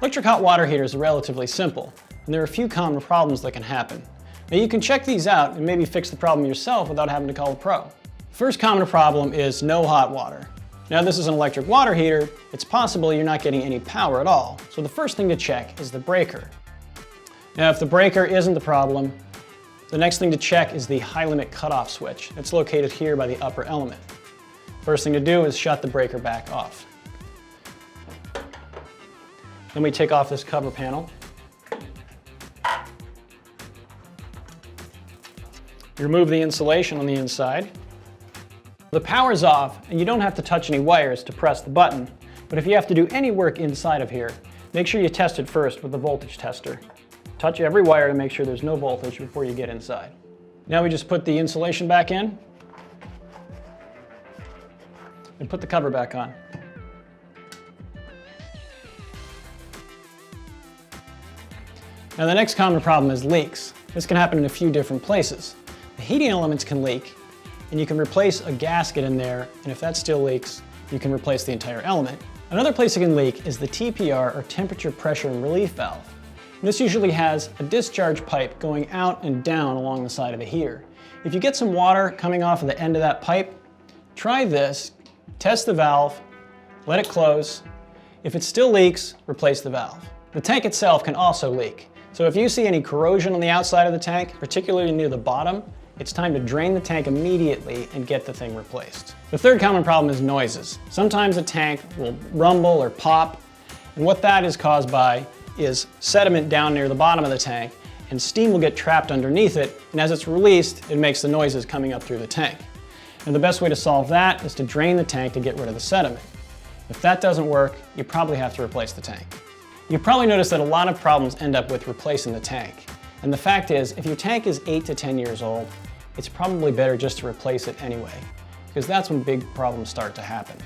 Electric hot water heaters are relatively simple, and there are a few common problems that can happen. Now you can check these out and maybe fix the problem yourself without having to call a pro. First common problem is no hot water. Now this is an electric water heater, it's possible you're not getting any power at all. So the first thing to check is the breaker. Now if the breaker isn't the problem, the next thing to check is the high limit cutoff switch. It's located here by the upper element. First thing to do is shut the breaker back off. Then we take off this cover panel. Remove the insulation on the inside. The power's off and you don't have to touch any wires to press the button, but if you have to do any work inside of here, make sure you test it first with the voltage tester. Touch every wire to make sure there's no voltage before you get inside. Now we just put the insulation back in and put the cover back on. Now the next common problem is leaks. This can happen in a few different places. The heating elements can leak, and you can replace a gasket in there, and if that still leaks, you can replace the entire element. Another place it can leak is the TPR, or temperature, pressure, and relief valve. And this usually has a discharge pipe going out and down along the side of the heater. If you get some water coming off of the end of that pipe, try this, test the valve, let it close. If it still leaks, replace the valve. The tank itself can also leak. So if you see any corrosion on the outside of the tank, particularly near the bottom, it's time to drain the tank immediately and get the thing replaced. The third common problem is noises. Sometimes a tank will rumble or pop, and what that is caused by is sediment down near the bottom of the tank, and steam will get trapped underneath it, and as it's released, it makes the noises coming up through the tank. And the best way to solve that is to drain the tank to get rid of the sediment. If that doesn't work, you probably have to replace the tank. You've probably noticed that a lot of problems end up with replacing the tank. And the fact is, if your tank is 8 to 10 years old, it's probably better just to replace it anyway, because that's when big problems start to happen.